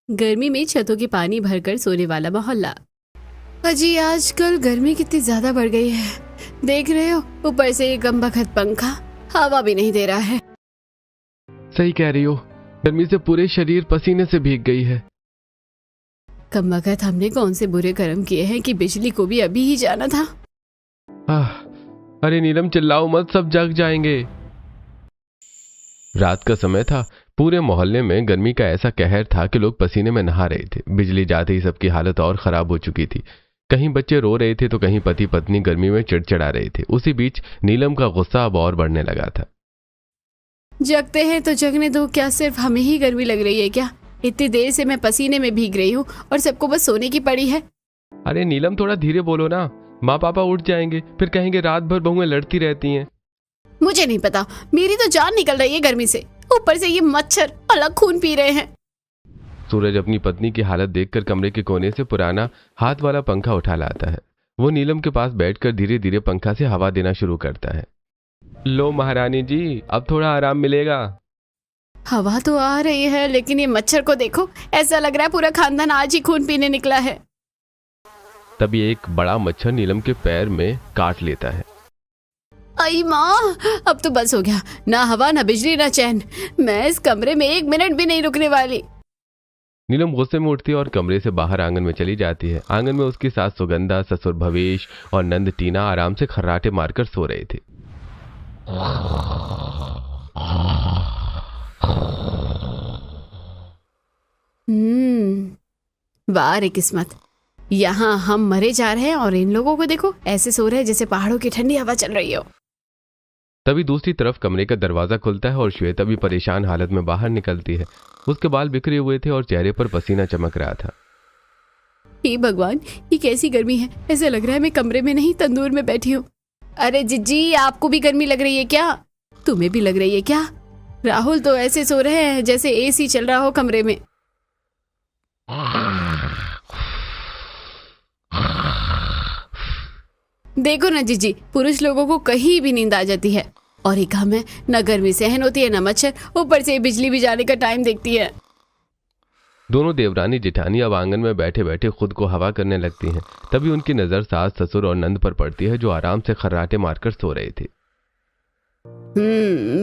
गर्मी में छतों के पानी भरकर सोने वाला मोहल्ला। अजी आजकल गर्मी कितनी ज्यादा बढ़ गई है, देख रहे हो? ऊपर से ये कमबख्त पंखा हवा भी नहीं दे रहा है। सही कह रही हो, गर्मी से पूरे शरीर पसीने से भीग गई है। कमबख्त हमने कौन से बुरे कर्म किए हैं कि बिजली को भी अभी ही जाना था। अरे नीलम चिल्लाओ मत, सब जग जाएंगे। रात का समय था। पूरे मोहल्ले में गर्मी का ऐसा कहर था कि लोग पसीने में नहा रहे थे। बिजली जाते ही सबकी हालत और खराब हो चुकी थी। कहीं बच्चे रो रहे थे तो कहीं पति पत्नी गर्मी में चिड़चिड़ा रहे थे। उसी बीच नीलम का गुस्सा अब और बढ़ने लगा था। जगते हैं तो जगने दो, क्या सिर्फ हमें ही गर्मी लग रही है क्या? इतनी देर से मैं पसीने में भीग रही हूँ और सबको बस सोने की पड़ी है। अरे नीलम थोड़ा धीरे बोलो ना, माँ पापा उठ जाएंगे, फिर कहेंगे रात भर बहुएं लड़ती रहती हैं। मुझे नहीं पता, मेरी तो जान निकल रही है गर्मी से, ऊपर से ये मच्छर अलग खून पी रहे हैं। सूरज अपनी पत्नी की हालत देखकर कमरे के कोने से पुराना हाथ वाला पंखा उठा लाता है। वो नीलम के पास बैठकर धीरे धीरे पंखा से हवा देना शुरू करता है। लो महारानी जी, अब थोड़ा आराम मिलेगा। हवा तो आ रही है, लेकिन ये मच्छर को देखो, ऐसा लग रहा है पूरा खानदान आज ही खून पीने निकला है। तभी एक बड़ा मच्छर नीलम के पैर में काट लेता है। आई माँ, अब तो बस हो गया, ना हवा ना बिजली ना चैन, मैं इस कमरे में 1 मिनट भी नहीं रुकने वाली। नीलम गुस्से में उठती है और कमरे से बाहर आंगन में चली जाती है। आंगन में उसकी सास सुगंधा, ससुर भवेश और नंद टीना आराम से खर्राटे मारकर सो रहे थे। वाह रे किस्मत, यहाँ हम मरे जा रहे हैं और इन लोगों को देखो ऐसे सो रहे हैं जैसे पहाड़ों की ठंडी हवा चल रही हो। तभी दूसरी तरफ कमरे का दरवाजा खुलता है और श्वेता भी परेशान हालत में बाहर निकलती है। उसके बाल बिखरे हुए थे और चेहरे पर पसीना चमक रहा था। हे भगवान, ये कैसी गर्मी है, ऐसा लग रहा है मैं कमरे में नहीं तंदूर में बैठी हूँ। अरे जिज्जी, आपको भी गर्मी लग रही है क्या? तुम्हें भी लग रही है क्या? राहुल तो ऐसे सो रहे हैं जैसे एसी चल रहा हो कमरे में। देखो ना जीजी, पुरुष लोगों को कहीं भी नींद आ जाती है और एक हम है, न गर्मी सहन होती है न मच्छर, ऊपर से बिजली भी जाने का टाइम देखती है। दोनों देवरानी जेठानी अब आंगन में बैठे बैठे खुद को हवा करने लगती हैं। तभी उनकी नजर सास, ससुर और नंद पर पड़ती है जो आराम से खर्राटे मारकर सो रहे थे।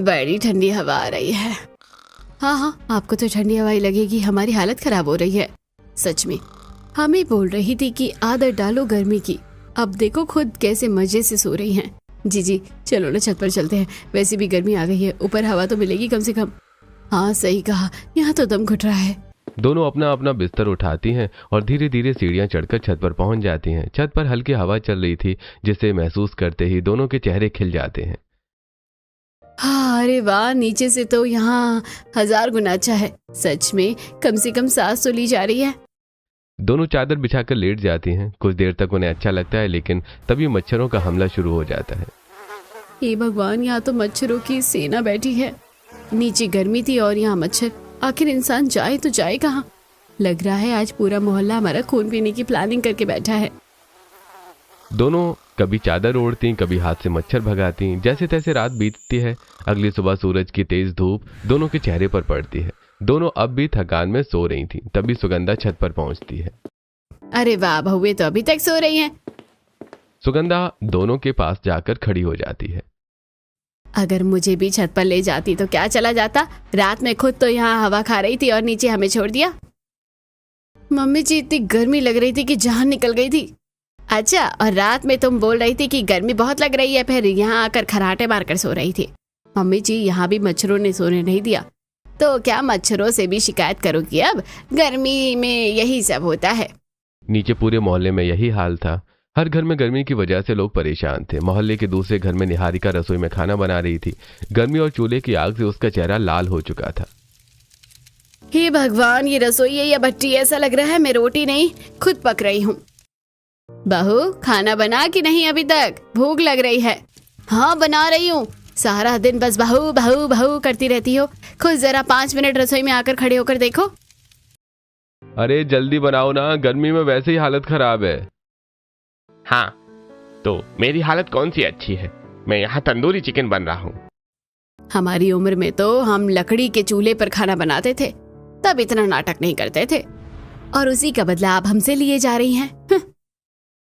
बड़ी ठंडी हवा आ रही है। हाँ, आपको तो ठंडी हवा ही लगेगी, हमारी हालत खराब हो रही है। सच में हमें बोल रही थी कि आदत डालो गर्मी की, अब देखो खुद कैसे मजे से सो रही हैं। जी चलो ना छत पर चलते हैं, वैसे भी गर्मी आ गई है, ऊपर हवा तो मिलेगी कम से कम। हाँ सही कहा, यहाँ तो दम घुट रहा है। दोनों अपना अपना बिस्तर उठाती हैं और धीरे धीरे सीढ़ियां चढ़कर छत पर पहुंच जाती हैं। छत पर हल्की हवा चल रही थी जिसे महसूस करते ही दोनों के चेहरे खिल जाते हैं। हाँ, अरे वाह, नीचे से तो यहाँ 1000 गुना अच्छा है। सच में कम से कम सांस तो ली जा रही है। दोनों चादर बिछाकर लेट जाती हैं। कुछ देर तक उन्हें अच्छा लगता है, लेकिन तभी मच्छरों का हमला शुरू हो जाता है। हे भगवान, यहाँ तो मच्छरों की सेना बैठी है। नीचे गर्मी थी और यहाँ मच्छर, आखिर इंसान जाए तो जाए कहाँ? लग रहा है आज पूरा मोहल्ला हमारा खून पीने की प्लानिंग करके बैठा है। दोनों कभी चादर ओढ़ती, कभी हाथ से मच्छर भगाती। जैसे तैसे रात बीतती है। अगली सुबह सूरज की तेज धूप दोनों के चेहरे पर पड़ती है। दोनों अब भी थकान में सो रही थीं। तभी सुगंधा छत पर पहुंचती है। अरे वाह, बहुएं तो अभी तक सो रही हैं। सुगंधा दोनों के पास जाकर खड़ी हो जाती है। अगर मुझे भी छत पर ले जाती तो क्या चला जाता? रात में खुद तो यहाँ हवा खा रही थी और नीचे हमें छोड़ दिया। मम्मी जी, इतनी गर्मी लग रही थी कि जान निकल गई थी। अच्छा, और रात में तुम बोल रही थी कि गर्मी बहुत लग रही है, फिर यहाँ आकर खराटे मारकर सो रही थी। मम्मी जी, यहाँ भी मच्छरों ने सोने नहीं दिया, तो क्या मच्छरों से भी शिकायत करोगी? अब गर्मी में यही सब होता है। नीचे पूरे मोहल्ले में यही हाल था। हर घर में गर्मी की वजह से लोग परेशान थे। मोहल्ले के दूसरे घर में निहारिका रसोई में खाना बना रही थी। गर्मी और चूल्हे की आग से उसका चेहरा लाल हो चुका था। हे भगवान, ये रसोई है या भट्टी? ऐसा लग रहा है मैं रोटी नहीं खुद पक रही हूँ। बहू, खाना बना कि नहीं अभी तक? भूख लग रही है। हाँ बना रही हूँ। सारा दिन बस बहू बहू बहू करती रहती हो, खुद जरा 5 मिनट रसोई में आकर खड़े होकर देखो। अरे जल्दी बनाओ ना, गर्मी में वैसे ही हालत खराब है। हाँ, तो मेरी हालत कौन सी अच्छी है? मैं यहाँ तंदूरी चिकन बन रहा हूँ। हमारी उम्र में तो हम लकड़ी के चूल्हे पर खाना बनाते थे, तब इतना नाटक नहीं करते थे। और उसी का बदला आप हमसे लिए जा रही हैं।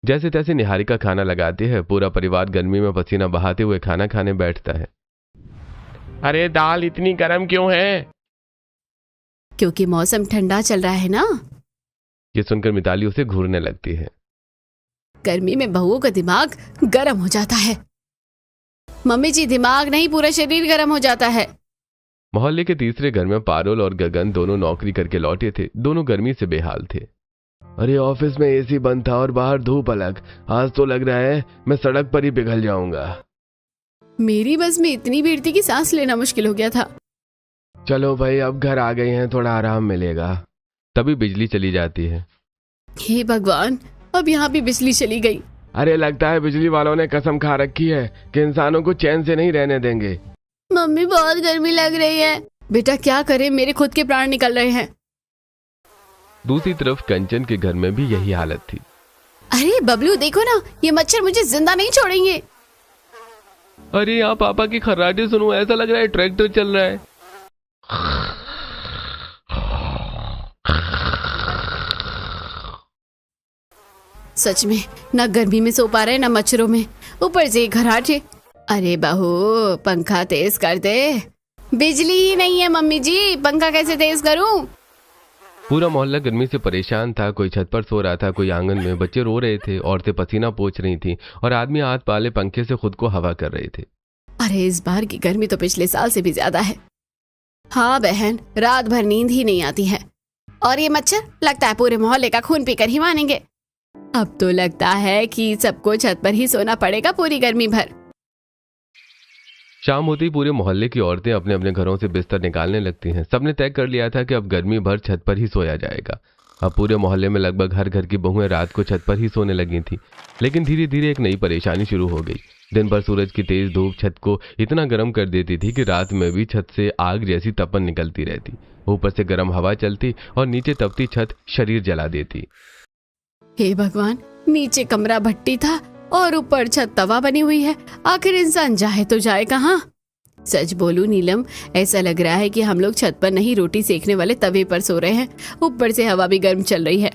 जैसे तैसे निहारिका खाना लगाती है। पूरा परिवार गर्मी में पसीना बहाते हुए खाना खाने बैठता है। अरे दाल इतनी गर्म क्यों है? क्योंकि मौसम ठंडा चल रहा है ना। ये सुनकर मिताली उसे घूरने लगती है। गर्मी में बहुओं का दिमाग गर्म हो जाता है। मम्मी जी, दिमाग नहीं, पूरा शरीर गर्म हो जाता है। मोहल्ले के तीसरे घर में पारुल और गगन दोनों नौकरी करके लौटे थे। दोनों गर्मी से बेहाल थे। अरे ऑफिस में एसी बंद था और बाहर धूप अलग। आज तो लग रहा है मैं सड़क पर ही पिघल जाऊंगा। मेरी बस में इतनी भीड़ थी कि सांस लेना मुश्किल हो गया था। चलो भाई, अब घर आ गए हैं, थोड़ा आराम मिलेगा। तभी बिजली चली जाती है। हे भगवान, अब यहाँ भी बिजली चली गई। अरे लगता है बिजली वालों ने कसम खा रखी है कि इंसानों को चैन से नहीं रहने देंगे। मम्मी, बहुत गर्मी लग रही है। बेटा क्या करे, मेरे खुद के प्राण निकल रहे हैं। दूसरी तरफ कंचन के घर में भी यही हालत थी। अरे बबलू, देखो ना, ये मच्छर मुझे जिंदा नहीं छोड़ेंगे। अरे यहाँ पापा की खर्राटे सुनो, ऐसा लग रहा है ट्रैक्टर चल रहा है। सच में, ना गर्मी में सो पा रहे ना मच्छरों में, ऊपर से खर्राटे। अरे बहू, पंखा तेज कर दे। बिजली ही नहीं है मम्मी जी, पंखा कैसे तेज करूं? पूरा मोहल्ला गर्मी से परेशान था। कोई छत पर सो रहा था, कोई आंगन में। बच्चे रो रहे थे, औरतें पसीना पोंछ रही थीं और आदमी हाथ पाले पंखे से खुद को हवा कर रहे थे। अरे इस बार की गर्मी तो पिछले साल से भी ज्यादा है। हाँ बहन, रात भर नींद ही नहीं आती है। और ये मच्छर, लगता है पूरे मोहल्ले का खून पीकर ही मानेंगे। अब तो लगता है कि सबको छत पर ही सोना पड़ेगा पूरी गर्मी भर। शाम होते ही पूरे मोहल्ले की औरतें अपने अपने घरों से बिस्तर निकालने लगती हैं। सबने तय कर लिया था कि अब गर्मी भर छत पर ही सोया जाएगा। अब पूरे मोहल्ले में लगभग हर घर की बहुएं रात को छत पर ही सोने लगी थी। लेकिन धीरे धीरे एक नई परेशानी शुरू हो गई। दिन भर सूरज की तेज धूप छत को इतना गर्म कर देती थी कि रात में भी छत से आग जैसी तपन निकलती रहती। ऊपर से गर्म हवा चलती और नीचे तपती छत शरीर जला देती। हे भगवान, नीचे कमरा भट्टी था और ऊपर छत तवा बनी हुई है। आखिर इंसान जाए तो जाए कहाँ? सच बोलूं नीलम, ऐसा लग रहा है कि हम लोग छत पर नहीं, रोटी सेकने वाले तवे पर सो रहे हैं। ऊपर से हवा भी गर्म चल रही है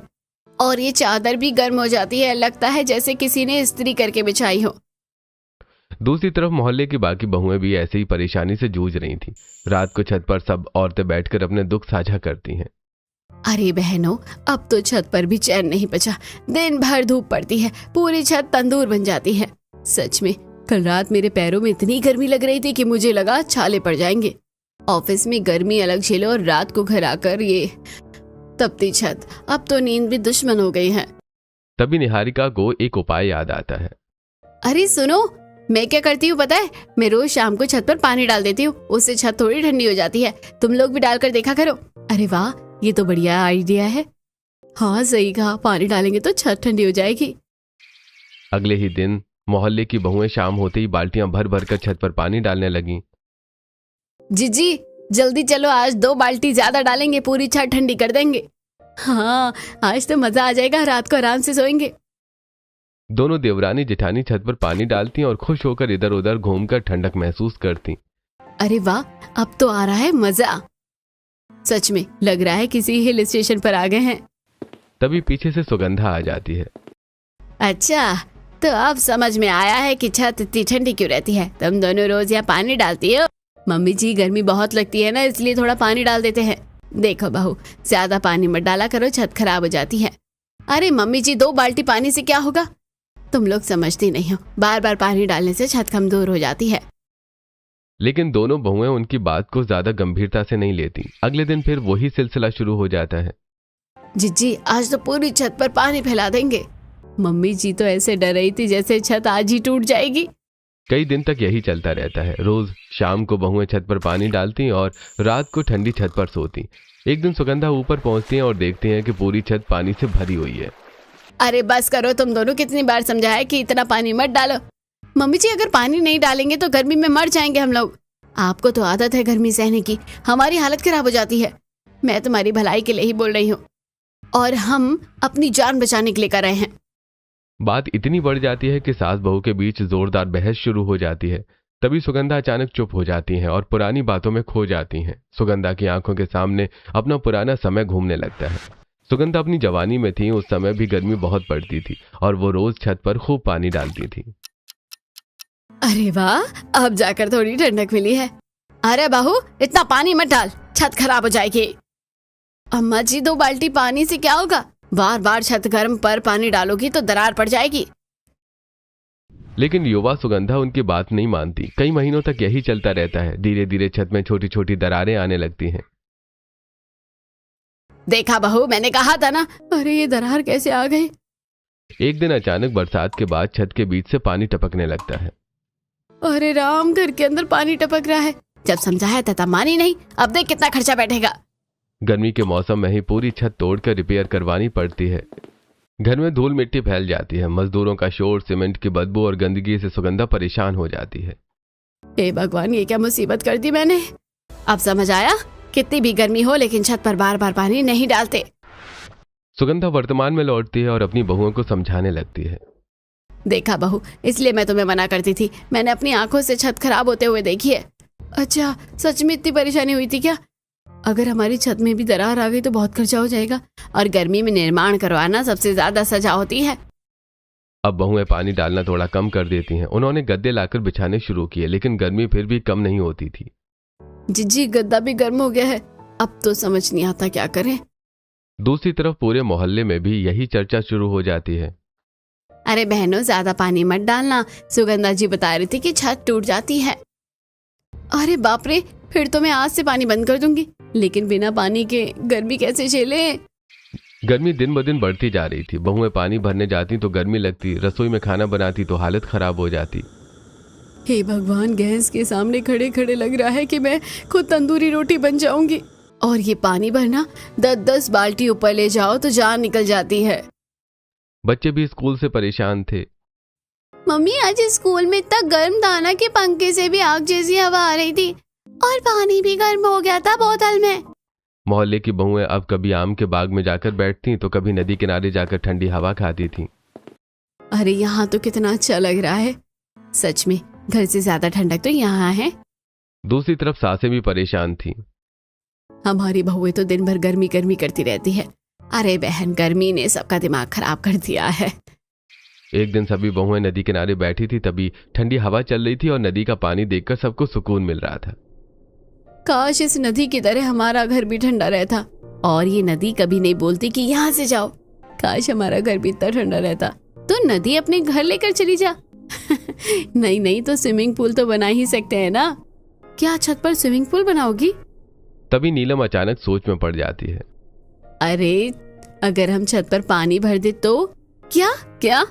और ये चादर भी गर्म हो जाती है। लगता है जैसे किसी ने इस्त्री करके बिछाई हो। दूसरी तरफ मोहल्ले की बाकी बहुएं भी ऐसे ही परेशानी से जूझ रही थीं। रात को छत पर सब औरतें बैठकर अपने दुख साझा करती हैं। अरे बहनों, अब तो छत पर भी चैन नहीं बचा। दिन भर धूप पड़ती है, पूरी छत तंदूर बन जाती है। सच में, कल रात मेरे पैरों में इतनी गर्मी लग रही थी कि मुझे लगा छाले पड़ जाएंगे। ऑफिस में गर्मी अलग झेलो और रात को घर आकर ये तपती छत। अब तो नींद भी दुश्मन हो गई है। तभी निहारिका को एक उपाय याद आता है। अरे सुनो, मैं क्या करती हूँ पता है? मैं रोज शाम को छत पर पानी डाल देती हूँ, उससे छत थोड़ी ठंडी हो जाती है। तुम लोग भी डालकर देखा करो। अरे वाह, ये तो बढ़िया आइडिया है। हाँ सही कहा, पानी डालेंगे तो छत ठंडी हो जाएगी। अगले ही दिन मोहल्ले की बहुएं शाम होते ही बाल्टियां भर भर कर छत पर पानी डालने लगीं। जीजी जल्दी चलो, आज 2 बाल्टी ज्यादा डालेंगे, पूरी छत ठंडी कर देंगे। हाँ, आज तो मजा आ जाएगा, रात को आराम से सोएंगे। दोनों देवरानी जेठानी छत पर पानी डालती और खुश होकर इधर उधर घूमकर ठंडक महसूस करती। अरे वाह, अब तो आ रहा है मजा। सच में लग रहा है किसी हिल स्टेशन पर आ गए हैं। तभी पीछे से सुगंधा आ जाती है। अच्छा, तो अब समझ में आया है कि छत इतनी ठंडी क्यों रहती है। तुम दोनों रोज यहाँ पानी डालती हो। मम्मी जी, गर्मी बहुत लगती है ना, इसलिए थोड़ा पानी डाल देते हैं। देखो बहू, ज्यादा पानी मत डाला करो, छत खराब हो जाती है। अरे मम्मी जी, 2 बाल्टी पानी से क्या होगा? तुम लोग समझती नहीं हो, बार बार पानी डालने से छत कमजोर हो जाती है। लेकिन दोनों बहुएं उनकी बात को ज्यादा गंभीरता से नहीं लेती। अगले दिन फिर वही सिलसिला शुरू हो जाता है। जीजी, आज तो पूरी छत पर पानी फैला देंगे। मम्मी जी तो ऐसे डर रही थी जैसे छत आज ही टूट जाएगी। कई दिन तक यही चलता रहता है। रोज शाम को बहुएं छत पर पानी डालती और रात को ठंडी छत पर सोती। एक दिन सुगंधा ऊपर पहुंचती है और देखती हैं कि पूरी छत पानी से भरी हुई है। अरे बस करो, तुम दोनों कितनी बार समझाया कि इतना पानी मत डालो। मम्मी जी, अगर पानी नहीं डालेंगे तो गर्मी में मर जाएंगे हम लोग। आपको तो आदत है गर्मी सहने की, हमारी हालत खराब हो जाती है। मैं तुम्हारी भलाई के लिए ही बोल रही हूँ और हम अपनी जान बचाने के लिए कर रहे हैं। बात इतनी बढ़ जाती है कि सास बहू के बीच जोरदार बहस शुरू हो जाती है। तभी सुगंधा अचानक चुप हो जाती हैं और पुरानी बातों में खो जाती हैं। सुगंधा की आंखों के सामने अपना पुराना समय घूमने लगता है। सुगंधा अपनी जवानी में थी, उस समय भी गर्मी बहुत पड़ती थी और वो रोज छत पर खूब पानी डालती थी। अरे वाह, अब जाकर थोड़ी ठंडक मिली है। अरे बहू, इतना पानी मत डाल, छत खराब हो जाएगी। अम्मा जी, 2 बाल्टी पानी से क्या होगा? बार बार छत गर्म पर पानी डालोगी तो दरार पड़ जाएगी। लेकिन युवा सुगंधा उनकी बात नहीं मानती। कई महीनों तक यही चलता रहता है। धीरे धीरे छत में छोटी छोटी दरारें आने लगती हैं। देखा बहू, मैंने कहा था ना। अरे ये दरार कैसे आ गई? एक दिन अचानक बरसात के बाद छत के बीच से पानी टपकने लगता है। अरे राम, घर के अंदर पानी टपक रहा है। जब समझाया था तब मानी नहीं। अब देख कितना खर्चा बैठेगा। गर्मी के मौसम में ही पूरी छत तोड़कर रिपेयर करवानी पड़ती है। घर में धूल मिट्टी फैल जाती है। मजदूरों का शोर, सीमेंट की बदबू और गंदगी से सुगंधा परेशान हो जाती है। हे भगवान, ये क्या मुसीबत कर दी मैंने। अब समझ आया, कितनी भी गर्मी हो लेकिन छत पर बार बार पानी नहीं डालते। सुगंधा वर्तमान में लौटती है और अपनी बहुओं को समझाने लगती है। देखा बहू, इसलिए मैं तुम्हें मना करती थी। मैंने अपनी आंखों से छत खराब होते हुए देखी है। अच्छा, सच में इतनी परेशानी हुई थी क्या? अगर हमारी छत में भी दरार आ गई तो बहुत खर्चा हो जाएगा, और गर्मी में निर्माण करवाना सबसे ज्यादा सजा होती है। अब बहुएं पानी डालना थोड़ा कम कर देती हैं। उन्होंने गद्दे लाकर बिछाने शुरू किए, लेकिन गर्मी फिर भी कम नहीं होती थी। जी, गद्दा भी गर्म हो गया है। अब तो समझ नहीं आता क्या करें। दूसरी तरफ पूरे मोहल्ले में भी यही चर्चा शुरू हो जाती है। अरे बहनों, ज्यादा पानी मत डालना। सुगंधा जी बता रही थी कि छत टूट जाती है। अरे बाप रे, फिर तो मैं आज से पानी बंद कर दूंगी। लेकिन बिना पानी के गर्मी कैसे झेले? गर्मी दिन ब दिन बढ़ती जा रही थी। बहुएं पानी भरने जाती तो गर्मी लगती, रसोई में खाना बनाती तो हालत खराब हो जाती। हे भगवान, गैस के सामने खड़े खड़े लग रहा है कि मैं खुद तंदूरी रोटी बन जाऊंगी। और ये पानी भरना, 10-10 बाल्टी ऊपर ले जाओ तो जान निकल जाती है। बच्चे भी स्कूल से परेशान थे। मम्मी, आज स्कूल में इतना गर्म था ना कि पंखे से भी आग जैसी हवा आ रही थी, और पानी भी गर्म हो गया था बोतल में। मोहल्ले की बहुएं अब कभी आम के बाग में जाकर बैठती तो कभी नदी किनारे जाकर ठंडी हवा खाती थीं। अरे यहाँ तो कितना अच्छा लग रहा है। सच में घर से ज्यादा ठंडक तो यहाँ है। दूसरी तरफ सासें भी परेशान थीं। हमारी बहुएं तो दिन भर गर्मी गर्मी करती रहती है। अरे बहन, गर्मी ने सबका दिमाग खराब कर दिया है। एक दिन सभी बहुएं नदी किनारे बैठी थी। तभी ठंडी हवा चल रही थी और नदी का पानी देखकर सबको सुकून मिल रहा था। काश इस नदी की तरह हमारा घर भी ठंडा रहता, और ये नदी कभी नहीं बोलती कि यहाँ से जाओ। काश हमारा घर भी इतना ठंडा रहता। तो नदी अपने घर लेकर चली जा। नहीं तो स्विमिंग पूल तो बना ही सकते हैं ना। क्या छत पर स्विमिंग पूल बनाओगी? तभी नीलम अचानक सोच में पड़ जाती है। अरे, अगर हम छत पर पानी भर दे तो? क्या?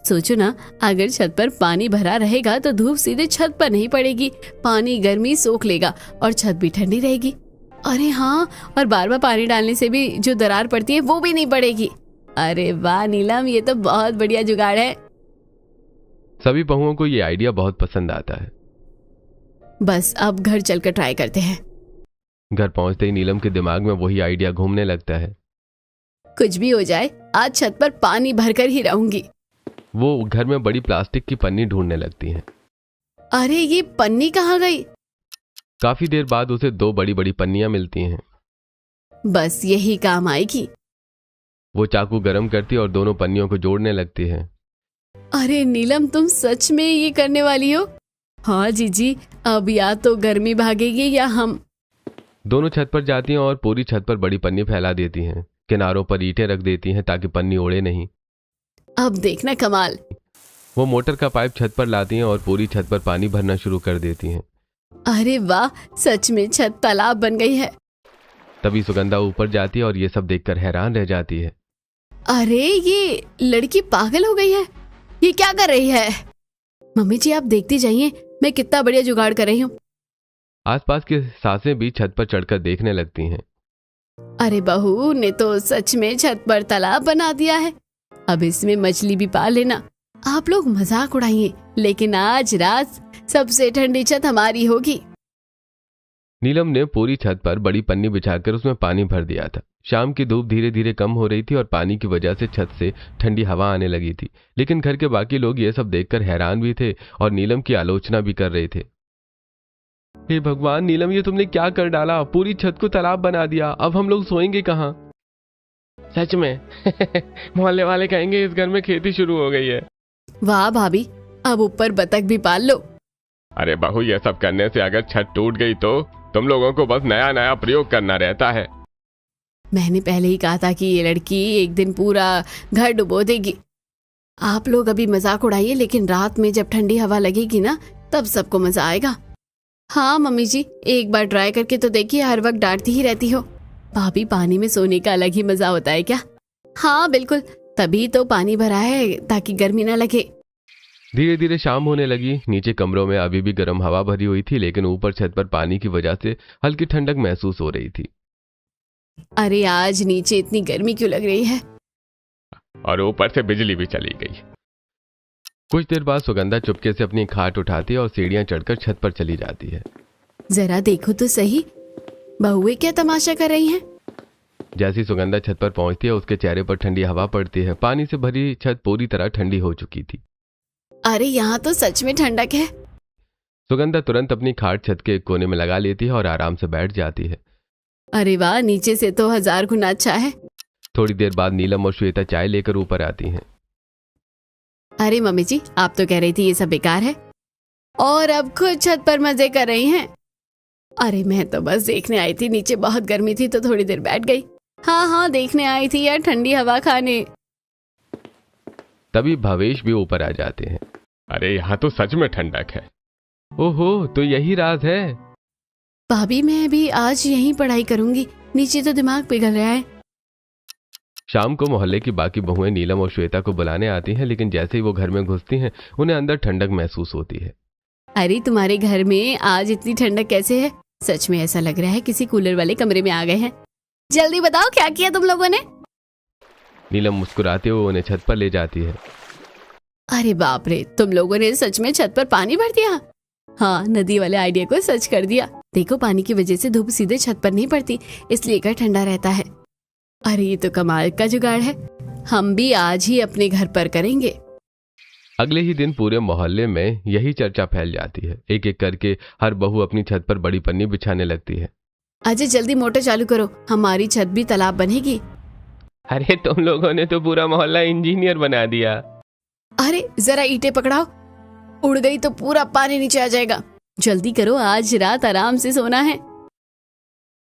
सोचो ना, अगर छत पर पानी भरा रहेगा तो धूप सीधे छत पर नहीं पड़ेगी। पानी गर्मी सोख लेगा और छत भी ठंडी रहेगी। अरे हाँ, और बार बार पानी डालने से भी जो दरार पड़ती है वो भी नहीं पड़ेगी। अरे वाह नीलम, ये तो बहुत बढ़िया जुगाड़ है। सभी बहुओं को ये आइडिया बहुत पसंद आता है। बस अब घर चलकर ट्राई करते हैं। घर पहुंचते ही नीलम के दिमाग में वही आइडिया घूमने लगता है। कुछ भी हो जाए, आज छत पर पानी भरकर ही रहूंगी। वो घर में बड़ी प्लास्टिक की पन्नी ढूंढने लगती है। अरे ये पन्नी कहाँ गई? काफी देर बाद उसे 2 बड़ी बड़ी पन्नियां मिलती हैं। बस यही काम आएगी। वो चाकू गरम करती और दोनों पन्नियों को जोड़ने लगती है। अरे नीलम, तुम सच में ये करने वाली हो? हाँ जीजी, अब या तो गर्मी भागेगी या हम। दोनों छत पर जाती हैं और पूरी छत पर बड़ी पन्नी फैला देती हैं। किनारों पर ईंटें रख देती हैं ताकि पन्नी उड़े नहीं। अब देखना कमाल। वो मोटर का पाइप छत पर लाती हैं और पूरी छत पर पानी भरना शुरू कर देती हैं। अरे वाह, सच में छत तालाब बन गई है। तभी सुगंधा ऊपर जाती है और ये सब देखकर हैरान रह जाती है। अरे ये लड़की पागल हो गई है। ये क्या कर रही है? मम्मी जी, आप देखती जाइए, मैं कितना बढ़िया जुगाड़ कर रही हूँ। आसपास की सासें भी छत पर चढ़कर देखने लगती हैं। अरे बहू ने तो सच में छत पर तालाब बना दिया है। अब इसमें मछली भी पाल लेना। आप लोग मजाक उड़ाइए, लेकिन आज रात सबसे ठंडी छत हमारी होगी। नीलम ने पूरी छत पर बड़ी पन्नी बिछाकर उसमें पानी भर दिया था। शाम की धूप धीरे धीरे कम हो रही थी और पानी की वजह से छत से ठंडी हवा आने लगी थी। लेकिन घर के बाकी लोग ये सब देखकर हैरान भी थे और नीलम की आलोचना भी कर रहे थे। हे भगवान नीलम, ये तुमने क्या कर डाला? पूरी छत को तालाब बना दिया। अब हम लोग सोएंगे कहाँ? सच में मोहल्ले वाले कहेंगे इस घर में खेती शुरू हो गई है। वाह भाभी, अब ऊपर बतख भी पाल लो। अरे बहू, ये सब करने से अगर छत टूट गई तो तुम लोगों को बस नया नया प्रयोग करना रहता है। मैंने पहले ही कहा था कि ये लड़की एक दिन पूरा घर डुबो देगी। आप लोग अभी मजाक उड़ाइए, लेकिन रात में जब ठंडी हवा लगेगी ना, तब सबको मजा आएगा। हाँ मम्मी जी, एक बार ट्राई करके तो देखिए, हर वक्त डांटती ही रहती हो। भाभी, पानी में सोने का अलग ही मजा होता है क्या? हाँ बिल्कुल, तभी तो पानी भरा है ताकि गर्मी ना लगे। धीरे धीरे शाम होने लगी। नीचे कमरों में अभी भी गर्म हवा भरी हुई थी, लेकिन ऊपर छत पर पानी की वजह से हल्की ठंडक महसूस हो रही थी। अरे आज नीचे इतनी गर्मी क्यों लग रही है? और ऊपर से बिजली भी चली गई। कुछ देर बाद सुगंधा चुपके से अपनी खाट उठाती है और सीढ़ियां चढ़कर छत पर चली जाती है। जरा देखो तो सही, बहुएं क्या तमाशा कर रही हैं? जैसी सुगंधा छत पर पहुंचती है, उसके चेहरे पर ठंडी हवा पड़ती है। पानी से भरी छत पूरी तरह ठंडी हो चुकी थी। अरे यहाँ तो सच में ठंडक है। सुगंधा तुरंत अपनी खाट छत के एक कोने में लगा लेती है और आराम से बैठ जाती है। अरे वाह, नीचे से तो 1000 गुना अच्छा है। थोड़ी देर बाद नीलम और श्वेता चाय लेकर ऊपर आती हैं। अरे मम्मी जी, आप तो कह रही थी ये सब बेकार है, और अब खुद छत पर मजे कर रही हैं। अरे मैं तो बस देखने आई थी, नीचे बहुत गर्मी थी तो थोड़ी देर बैठ गई। हाँ हाँ, देखने आई थी यार, ठंडी हवा खाने। तभी भवेश भी ऊपर आ जाते हैं। अरे यहाँ तो सच में ठंडक है। ओहो, तो यही राज है। भाभी, मैं भी आज यहीं पढ़ाई करूंगी, नीचे तो दिमाग पिघल रहा है। शाम को मोहल्ले की बाकी बहुएं नीलम और श्वेता को बुलाने आती हैं, लेकिन जैसे ही वो घर में घुसती हैं, उन्हें अंदर ठंडक महसूस होती है। अरे तुम्हारे घर में आज इतनी ठंडक कैसे है? सच में ऐसा लग रहा है किसी कूलर वाले कमरे में आ गए हैं। जल्दी बताओ क्या किया तुम लोगों ने? नीलम मुस्कुराते हुए उन्हें छत पर ले जाती है। अरे बाप रे, तुम लोगों ने सच में छत पर पानी भर दिया? हाँ, नदी वाले आइडिया को सच कर दिया। देखो, पानी की वजह से धूप सीधे छत पर नहीं पड़ती, इसलिए घर ठंडा रहता है। अरे ये तो कमाल का जुगाड़ है, हम भी आज ही अपने घर पर करेंगे। अगले ही दिन पूरे मोहल्ले में यही चर्चा फैल जाती है। एक एक करके हर बहू अपनी छत पर बड़ी पन्नी बिछाने लगती है। अजय, जल्दी मोटर चालू करो, हमारी छत भी तालाब बनेगी। अरे तुम लोगों ने तो पूरा मोहल्ला इंजीनियर बना दिया। अरे जरा ईंटें पकड़ाओ, उड़ गई तो पूरा पानी नीचे आ जाएगा। जल्दी करो, आज रात आराम से सोना है।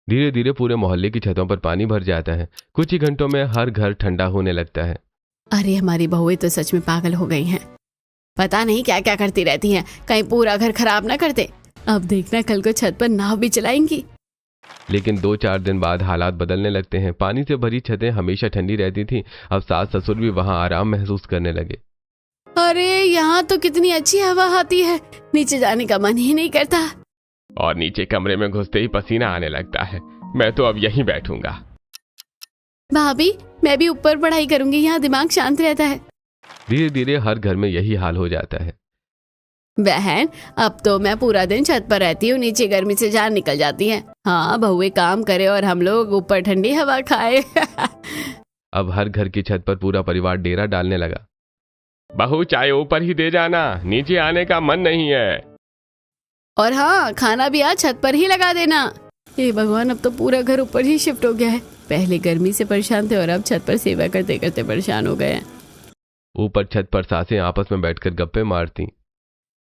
धीरे धीरे पूरे मोहल्ले की छतों पर पानी भर जाता है। कुछ ही घंटों में हर घर ठंडा होने लगता है। अरे हमारी बहुएं तो सच में पागल हो गई हैं। पता नहीं क्या क्या करती रहती हैं, कहीं पूरा घर खराब ना कर दे। अब देखना, कल को छत पर नाव भी चलाएंगी। लेकिन 2-4 दिन बाद हालात बदलने लगते हैं। पानी से भरी छतें हमेशा ठंडी रहती थी, अब सास ससुर भी वहां आराम महसूस करने लगे। अरे यहाँ तो कितनी अच्छी हवा आती है, नीचे जाने का मन ही नहीं करता। और नीचे कमरे में घुसते ही पसीना आने लगता है। मैं तो अब यहीं बैठूंगा। भाभी, मैं भी ऊपर पढ़ाई करूंगी, यहाँ दिमाग शांत रहता है। धीरे धीरे हर घर में यही हाल हो जाता है। बहन, अब तो मैं पूरा दिन छत पर रहती हूँ, नीचे गर्मी से जान निकल जाती है। हाँ, बहुएं काम करे और हम लोग ऊपर ठंडी हवा खाए। अब हर घर की छत पर पूरा परिवार डेरा डालने लगा। बहू, चाय ऊपर ही दे जाना, नीचे आने का मन नहीं है। और हाँ, खाना भी आज छत पर ही लगा देना। हे भगवान, अब तो पूरा घर ऊपर ही शिफ्ट हो गया है। पहले गर्मी से परेशान थे और अब छत पर सेवा करते करते परेशान हो गए हैं। ऊपर छत पर सासें आपस में बैठकर गप्पे मारती।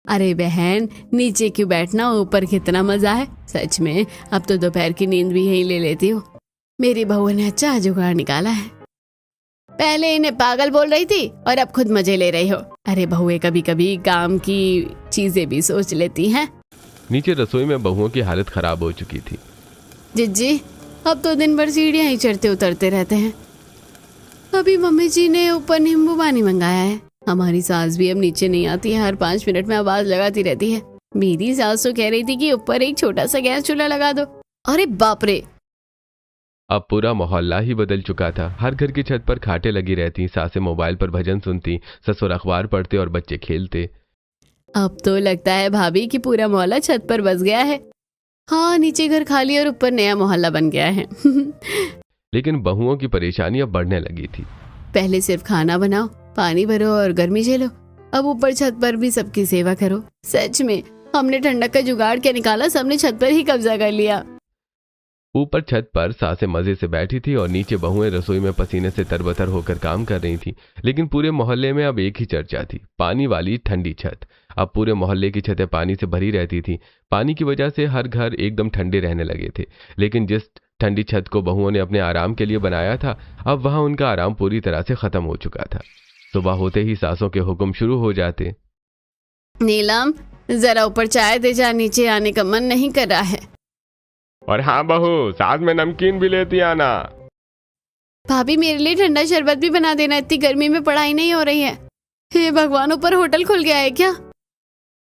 अरे बहन, नीचे क्यों बैठना, ऊपर कितना मजा है। सच में अब तो दोपहर की नींद भी यहीं ले लेती हूँ। मेरी बहू ने अच्छा जुगाड़ निकाला है। पहले इन्हें पागल बोल रही थी और अब खुद मजे ले रही हो। अरे बहुएं कभी कभी काम की चीजें भी सोच लेती हैं। नीचे रसोई में बहुओं की हालत खराब हो चुकी थी। जिज्जी, अब तो दिन भर सीढ़ियां ही चढ़ते उतरते रहते हैं। अभी मम्मी जी ने ऊपर नींबू पानी मंगाया है। हमारी सास भी अब नीचे नहीं आती है, हर 5 मिनट में आवाज लगाती रहती है। मेरी सास तो कह रही थी कि ऊपर एक छोटा सा गैस चूल्हा लगा दो। अरे बाप रे, अब पूरा मोहल्ला ही बदल चुका था। हर घर की छत पर खाटें लगी रहती, सासें मोबाइल पर भजन सुनती, ससुर अखबार पढ़ते और बच्चे खेलते। अब तो लगता है भाभी कि पूरा मोहल्ला छत पर बस गया है। हाँ, नीचे घर खाली और ऊपर नया मोहल्ला बन गया है। लेकिन बहुओं की परेशानी अब बढ़ने लगी थी। पहले सिर्फ खाना बनाओ, पानी भरो और गर्मी झेलो, अब ऊपर छत पर भी सबकी सेवा करो। सच में हमने ठंडक का जुगाड़ क्या निकाला, सबने छत पर ही कब्जा कर लिया। ऊपर छत पर सासें मजे से बैठी थी और नीचे बहुएं रसोई में पसीने से तरबतर होकर काम कर रही थी। लेकिन पूरे मोहल्ले में अब एक ही चर्चा थी, पानी वाली ठंडी छत। अब पूरे मोहल्ले की छतें पानी से भरी रहती थी। पानी की वजह से हर घर एकदम ठंडे रहने लगे थे। लेकिन जिस ठंडी छत को बहुओं ने अपने आराम के लिए बनाया था, अब वहां उनका आराम पूरी तरह से खत्म हो चुका था। सुबह होते ही सासों के हुक्म शुरू हो जाते। नीलम, जरा ऊपर चाय दे जा, नीचे आने का मन नहीं कर रहा है। और हाँ बहू, साथ में नमकीन भी लेती आना। भाभी, मेरे लिए ठंडा शरबत भी बना देना, इतनी गर्मी में पढ़ाई नहीं हो रही है। हे भगवान, ऊपर होटल खुल गया है क्या?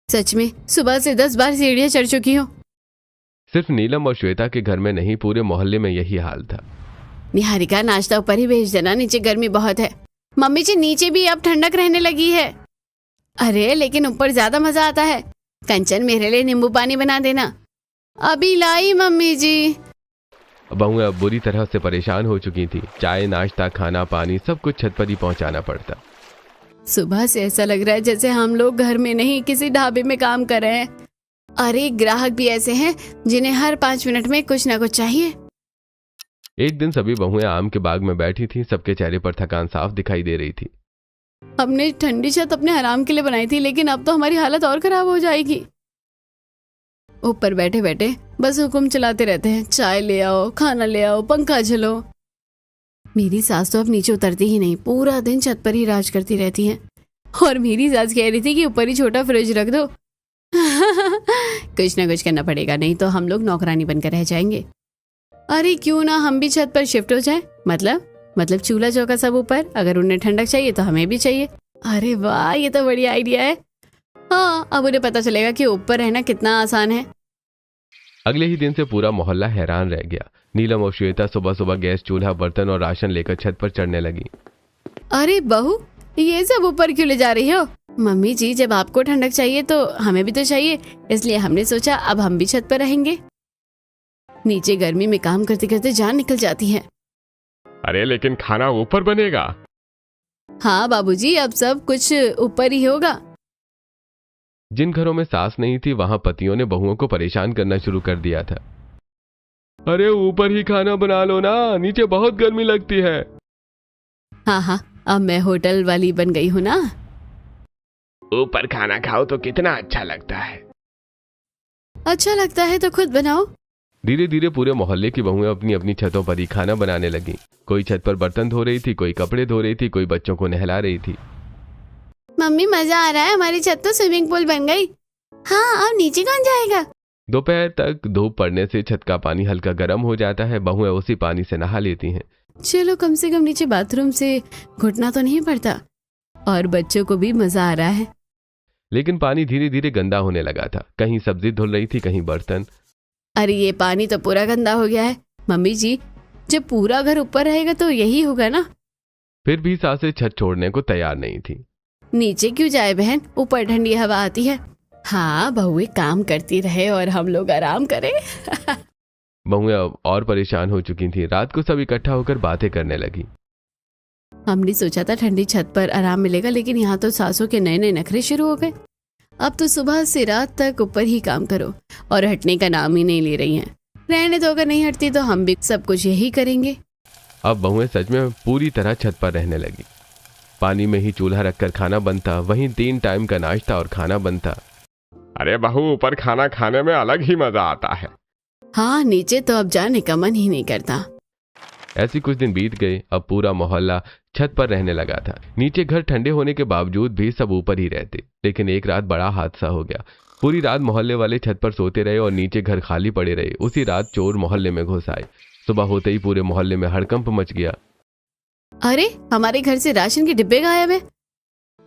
सच में सुबह से 10 बार सीढ़ियां चढ़ चुकी हूँ। सिर्फ नीलम और श्वेता के घर में नहीं, पूरे मोहल्ले में यही हाल था। निहारिका, नाश्ता ऊपर ही भेज देना, नीचे गर्मी बहुत है। मम्मी जी, नीचे भी अब ठंडक रहने लगी है। अरे लेकिन ऊपर ज्यादा मजा आता है। कंचन, मेरे लिए नींबू पानी बना देना। अभी लाई मम्मी जी। बहुएं अब बुरी तरह से परेशान हो चुकी थी। चाय, नाश्ता, खाना, पानी सब कुछ छत पर ही पहुंचाना पड़ता। सुबह से ऐसा लग रहा है जैसे हम लोग घर में नहीं किसी ढाबे में काम कर रहे हैं। अरे ग्राहक भी ऐसे हैं जिन्हें हर 5 मिनट में कुछ ना कुछ चाहिए। एक दिन सभी बहुएं आम के बाग में बैठी थीं। सबके चेहरे पर थकान साफ दिखाई दे रही थी। हमने ठंडी छत अपने आराम के लिए बनाई थी, लेकिन अब तो हमारी हालत और खराब हो जाएगी। ऊपर बैठे बैठे बस हुक्म चलाते रहते हैं, चाय ले आओ, खाना ले आओ, पंखा झलो। मेरी सास तो अब नीचे उतरती ही नहीं, पूरा दिन छत पर ही राज करती रहती है। और मेरी सास कह रही थी कि ऊपर ही छोटा फ्रिज रख दो। कुछ ना कुछ करना पड़ेगा, नहीं तो हम लोग नौकरानी बनकर रह जाएंगे। अरे क्यों ना हम भी छत पर शिफ्ट हो जाए। मतलब चूल्हा चौका सब ऊपर, अगर उन्हें ठंडक चाहिए तो हमें भी चाहिए। अरे वाह, ये तो बढ़िया आइडिया है। हाँ, अब उन्हें पता चलेगा कि ऊपर रहना कितना आसान है। अगले ही दिन से पूरा मोहल्ला हैरान रह गया। नीलम और श्वेता सुबह सुबह गैस चूल्हा, बर्तन और राशन लेकर छत पर चढ़ने लगी। अरे बहू, ये सब ऊपर क्यों ले जा रही हो? मम्मी जी, जब आपको ठंडक चाहिए तो हमें भी तो चाहिए, इसलिए हमने सोचा अब हम भी छत पर रहेंगे। नीचे गर्मी में काम करते करते जान निकल जाती है। अरे लेकिन खाना ऊपर बनेगा। हाँ बाबूजी, अब सब कुछ ऊपर ही होगा। जिन घरों में सास नहीं थी, वहां पतियों ने बहुओं को परेशान करना शुरू कर दिया था। अरे ऊपर ही खाना बना लो ना, नीचे बहुत गर्मी लगती है। हाँ, अब मैं होटल वाली बन गई हूँ ना। ऊपर खाना खाओ तो कितना अच्छा लगता है। अच्छा लगता है तो खुद बनाओ। धीरे धीरे पूरे मोहल्ले की बहुएं अपनी अपनी छतों पर ही खाना बनाने लगी। कोई छत पर बर्तन धो रही थी, कोई कपड़े धो रही थी, कोई बच्चों को नहला रही थी। मम्मी, मजा आ रहा है, हमारी छत तो स्विमिंग पूल बन गई। हाँ, अब नीचे कौन जाएगा? दोपहर तक धूप पड़ने से छत का पानी हल्का गर्म हो जाता है। बहुएं उसी पानी से नहा लेती हैं। चलो, कम से कम नीचे बाथरूम से घुटना तो नहीं पड़ता, और बच्चों को भी मजा आ रहा है। लेकिन पानी धीरे धीरे गंदा होने लगा था। कहीं सब्जी धुल रही थी, कहीं बर्तन। अरे ये पानी तो पूरा गंदा हो गया है। मम्मी जी, जब पूरा घर ऊपर रहेगा तो यही होगा ना। फिर भी सासें छत छोड़ने को तैयार नहीं थी। नीचे क्यों जाए बहन, ऊपर ठंडी हवा आती है। हाँ, बहुएं काम करती रहे और हम लोग आराम करें। बहुएं अब और परेशान हो चुकी थी। रात को सब इकट्ठा होकर बातें करने लगी। हमने सोचा था ठंडी छत पर आराम मिलेगा, लेकिन यहाँ तो सासों के नए नए नखरे शुरू हो गए। अब तो सुबह से रात तक ऊपर ही काम करो और हटने का नाम ही नहीं ले रही हैं। रहने तो अगर नहीं हटती तो हम भी सब कुछ यही करेंगे। अब बहुएं सच में पूरी तरह छत पर रहने लगी। पानी में ही चूल्हा रखकर खाना बनता, वहीं 3 टाइम का नाश्ता और खाना बनता। अरे बहू, ऊपर खाना खाने में अलग ही मजा आता है। हाँ, नीचे तो अब जाने का मन ही नहीं करता। ऐसी कुछ दिन बीत गए। अब पूरा मोहल्ला छत पर रहने लगा था। नीचे घर ठंडे होने के बावजूद भी सब ऊपर ही रहते। लेकिन एक रात बड़ा हादसा हो गया। पूरी रात मोहल्ले वाले छत पर सोते रहे और नीचे घर खाली पड़े रहे। उसी रात चोर मोहल्ले में घुस आए। सुबह होते ही पूरे मोहल्ले में हड़कंप मच गया। अरे, हमारे घर से राशन के डिब्बे गायब है।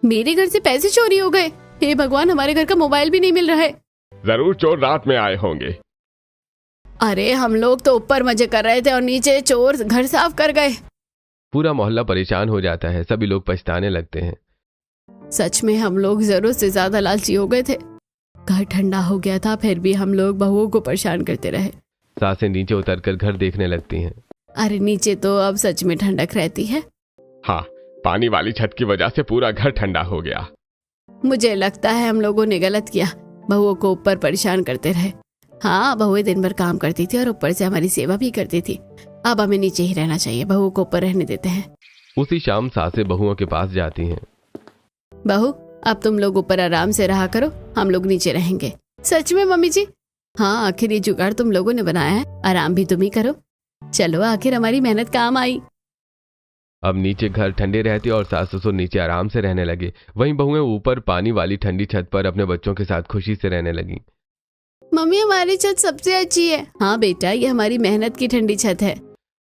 मेरे घर से पैसे चोरी हो गए। हे भगवान, हमारे घर का मोबाइल भी नहीं मिल रहा है। जरूर चोर रात में आए होंगे। अरे, हम लोग तो ऊपर मजे कर रहे थे और नीचे चोर घर साफ कर गए। पूरा मोहल्ला परेशान हो जाता है। सभी लोग पछताने लगते हैं। सच में हम लोग जरूरत से ज्यादा लालची हो गए थे। घर ठंडा हो गया था, फिर भी हम लोग बहुओं को परेशान करते रहे। सासें नीचे उतरकर घर देखने लगती हैं। अरे नीचे तो अब सच में ठंडक रहती है। हाँ, पानी वाली छत की वजह से पूरा घर ठंडा हो गया। मुझे लगता है हम लोगों ने गलत किया, बहुओं को ऊपर परेशान करते रहे। हाँ, बहुएं दिन भर काम करती थी और ऊपर से हमारी सेवा भी करती थी। अब हमें नीचे ही रहना चाहिए, बहू को ऊपर रहने देते हैं। उसी शाम सासें बहुओं के पास जाती हैं। बहू, अब तुम लोग ऊपर आराम से रहा करो, हम लोग नीचे रहेंगे। सच में मम्मी जी? हाँ, आखिर ये जुगाड़ तुम लोगों ने बनाया है, आराम भी तुम ही करो। चलो, आखिर हमारी मेहनत काम आई। अब नीचे घर ठंडे रहते और सास ससुर नीचे आराम से रहने लगे। वहीं बहुएं ऊपर पानी वाली ठंडी छत पर अपने बच्चों के साथ खुशी से रहने लगी। मम्मी, हमारी छत सबसे अच्छी है। हाँ बेटा, ये हमारी मेहनत की ठंडी छत है।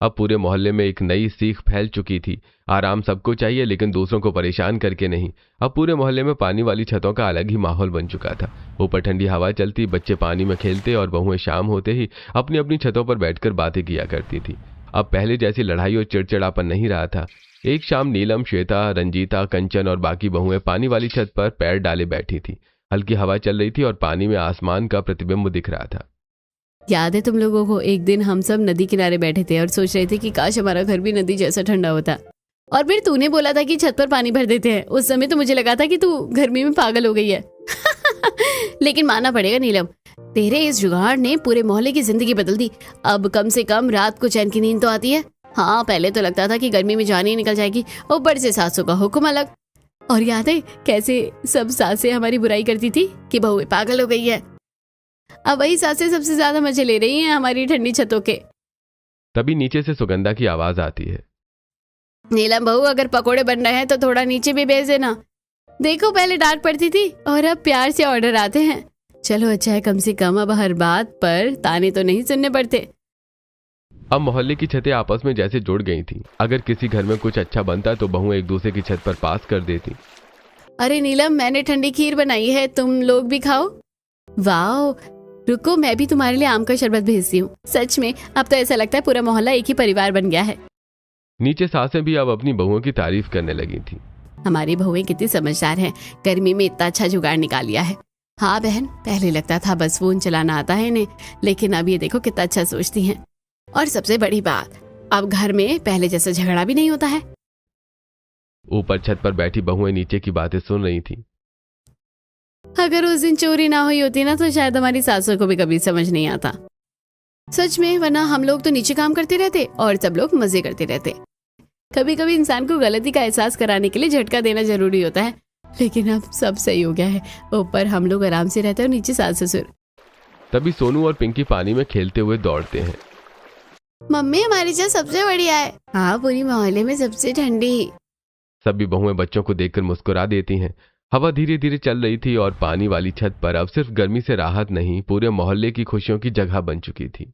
अब पूरे मोहल्ले में एक नई सीख फैल चुकी थी। आराम सबको चाहिए, लेकिन दूसरों को परेशान करके नहीं। अब पूरे मोहल्ले में पानी वाली छतों का अलग ही माहौल बन चुका था। ऊपर ठंडी हवा चलती, बच्चे पानी में खेलते और बहुएं शाम होते ही अपनी अपनी छतों पर बैठकर बातें किया करती थी। अब पहले जैसी लड़ाई और चिड़चिड़ापन नहीं रहा था। एक शाम नीलम, श्वेता, रंजीता, कंचन और बाकी बहुएं पानी वाली छत पर पैर डाले बैठी थी। हल्की हवा चल रही थी और पानी में आसमान का प्रतिबिंब दिख रहा था। याद है तुम लोगों को, एक दिन हम सब नदी किनारे बैठे थे और सोच रहे थे कि काश हमारा घर भी नदी जैसा ठंडा होता। और फिर तूने बोला था कि छत पर पानी भर देते हैं। उस समय तो मुझे लगा था कि तू गर्मी में पागल हो गई है। लेकिन मानना पड़ेगा नीलम, तेरे इस जुगाड़ ने पूरे मोहल्ले की जिंदगी बदल दी। अब कम से कम रात को चैन की नींद तो आती है। हाँ, पहले तो लगता था कि गर्मी में जान ही निकल जाएगी, ऊपर से सासों का हुक्म अलग। और याद है कैसे सब सासें हमारी बुराई करती थी कि बहू पागल हो गई है। अब वही सासें सबसे ज्यादा मजे ले रही हैं हमारी ठंडी छतों के। तभी नीचे से सुगंधा की आवाज आती है। नीलम बहू, अगर पकोड़े बन रहे हैं तो थोड़ा नीचे भी भेज देना। देखो, पहले डांट पड़ती थी और अब प्यार से ऑर्डर आते हैं। चलो अच्छा है, कम से कम अब हर बात पर ताने तो नहीं सुनने पड़ते। अब मोहल्ले की छतें आपस में जैसे जुड़ गई थी। अगर किसी घर में कुछ अच्छा बनता तो बहुएं एक दूसरे की छत पर पास कर देती। अरे नीलम, मैंने ठंडी खीर बनाई है, तुम लोग भी खाओ। वाह, रुको, मैं भी तुम्हारे लिए आम का शरबत भेजती हूँ। सच में अब तो ऐसा लगता है पूरा मोहल्ला एक ही परिवार बन गया है। नीचे सासें भी अब अपनी बहुओं की तारीफ करने लगी थी। हमारी बहुएं कितनी समझदार हैं, गर्मी में इतना अच्छा जुगाड़ निकाल लिया है। हाँ बहन, पहले लगता था बस फोन चलाना आता है इन्हें, लेकिन अब ये देखो कितना अच्छा सोचती हैं। और सबसे बड़ी बात, अब घर में पहले जैसा झगड़ा भी नहीं होता है। ऊपर छत पर बैठी बहुएं नीचे की बातें सुन रही थी। अगर उस दिन चोरी ना हुई होती ना तो शायद हमारी सासों को भी कभी समझ नहीं आता। सच में, वरना हम लोग तो नीचे काम करते रहते और सब लोग मजे करते रहते। कभी कभी इंसान को गलती का एहसास कराने के लिए झटका देना जरूरी होता है, लेकिन अब सब सही हो गया है। ऊपर हम लोग आराम से रहते हैं और नीचे सास ससुर। तभी सोनू और पिंकी पानी में खेलते हुए दौड़ते हैं। मम्मी, हमारी छत सबसे बढ़िया है। हाँ, पूरी मोहल्ले में सबसे ठंडी। सभी बहुएं बच्चों को देखकर मुस्कुरा देती हैं। हवा धीरे धीरे चल रही थी और पानी वाली छत पर अब सिर्फ गर्मी से राहत नहीं, पूरे मोहल्ले की खुशियों की जगह बन चुकी थी।